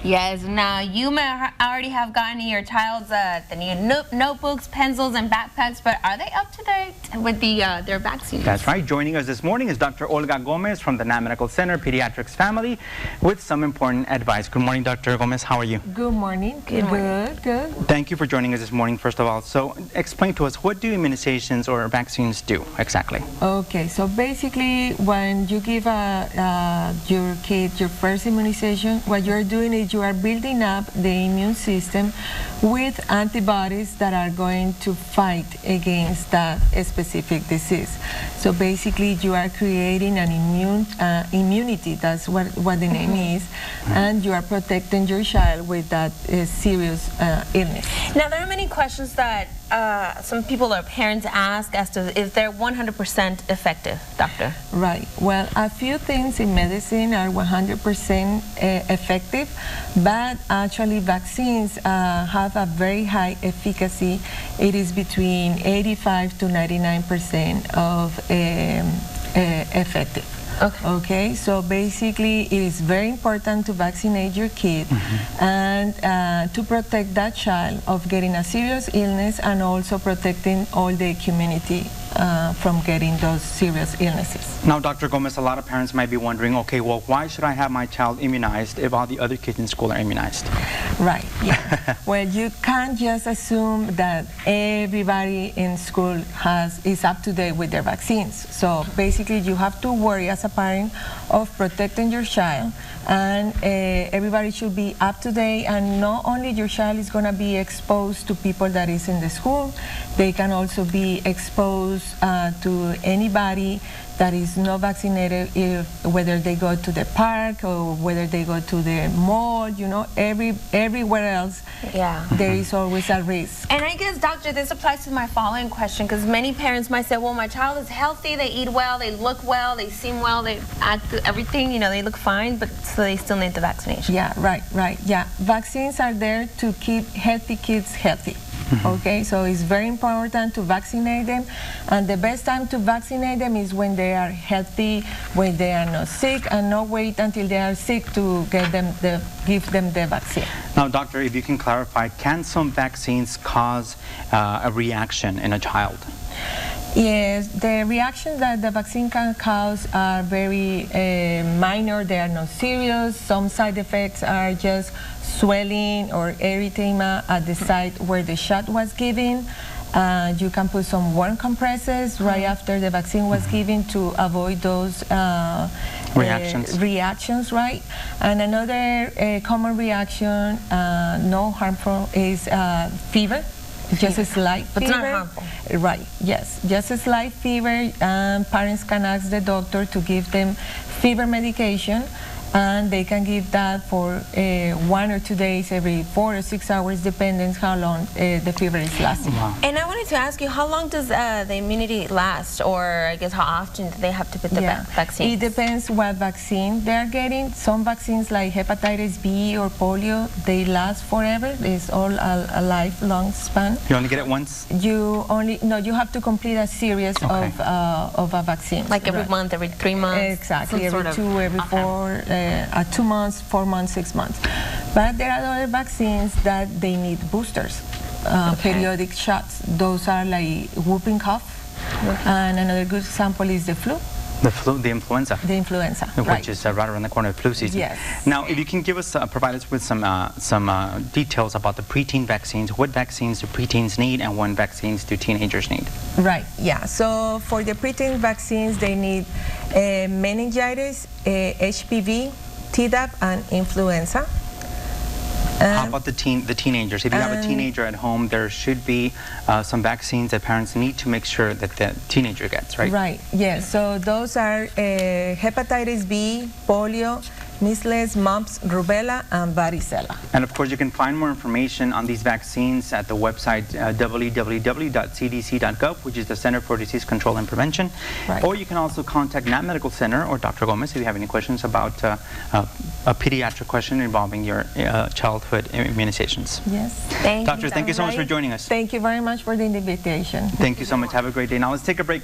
Yes, now you may already have gotten your child's the new notebooks, pencils, and backpacks, but are they up to date with their vaccines? That's right. Joining us this morning is Dr. Olga Gomez from the Nam Medical Center Pediatrics Family with some important advice. Good morning, Dr. Gomez. How are you? Good morning. Good. Thank you for joining us this morning, first of all. So explain to us, what do immunizations or vaccines do exactly? Okay, so basically when you give your kid your first immunization, what you're doing is you are building up the immune system with antibodies that are going to fight against that specific disease. So basically you are creating an immunity, that's what the name is, and you are protecting your child with that serious illness. Now there are many questions that some people or parents ask as to if they're 100% effective, doctor. Right. Well, a few things in medicine are 100% effective, but actually vaccines have a very high efficacy. It is between 85 to 99% of effective. Okay, so basically it is very important to vaccinate your kid and to protect that child of getting a serious illness, and also protecting all the community from getting those serious illnesses. Now, Dr. Gomez, a lot of parents might be wondering, okay, well, why should I have my child immunized if all the other kids in school are immunized? Right, yeah. Well, you can't just assume that everybody in school is up to date with their vaccines. So basically you have to worry as a parent of protecting your child, and everybody should be up to date, and not only your child is going to be exposed to people that is in the school, they can also be exposed to anybody that is not vaccinated, whether they go to the park or whether they go to the mall, you know, everywhere else, there is always a risk. And I guess, doctor, this applies to my following question, because many parents might say, well, my child is healthy, they eat well, they look well, they seem well, they act everything, you know, they look fine, but so they still need the vaccination. Yeah, right, yeah. Vaccines are there to keep healthy kids healthy. Okay, so it's very important to vaccinate them, and the best time to vaccinate them is when they are healthy, when they are not sick, and not wait until they are sick to give them the vaccine. Now, doctor, if you can clarify, can some vaccines cause a reaction in a child? Yes, the reactions that the vaccine can cause are very minor. They are not serious. Some side effects are just swelling or erythema at the site where the shot was given. You can put some warm compresses right after the vaccine was given to avoid those reactions, right? And another common reaction, no harmful, is fever. Just a slight fever. But it's not harmful. Right, yes. Just a slight fever. Parents can ask the doctor to give them fever medication, and they can give that for 1 or 2 days, every 4 or 6 hours, depending how long the fever is lasting. Wow. And I wanted to ask you, how long does the immunity last, or I guess how often do they have to put the vaccine? It depends what vaccine they're getting. Some vaccines like hepatitis B or polio, they last forever. It's all a lifelong span. You only get it once? You have to complete a series of a vaccine. Like every month, every 3 months? Exactly, every 2, every 4, 2 months, 4 months, 6 months. But there are other vaccines that they need boosters, periodic shots. Those are like whooping cough, and another good example is the flu. The influenza. The influenza, which is right around the corner of flu season. Yes. Now, if you can give us, provide us with some details about the preteen vaccines. What vaccines do preteens need, and what vaccines do teenagers need? Right. Yeah. So for the preteen vaccines, they need meningitis, HPV, Tdap, and influenza. How about the teenagers? If you have a teenager at home, there should be some vaccines that parents need to make sure that the teenager gets, right? Right, yes. So those are hepatitis B, polio, measles, mumps, rubella, and varicella. And of course, you can find more information on these vaccines at the website www.cdc.gov, which is the Center for Disease Control and Prevention. Right. Or you can also contact Nam Medical Center or Dr. Gomez if you have any questions about a pediatric question involving your childhood immunizations. Yes. Doctors, thank you so much for joining us. Thank you very much for the invitation. Thank you so much. Have a great day. Now let's take a break.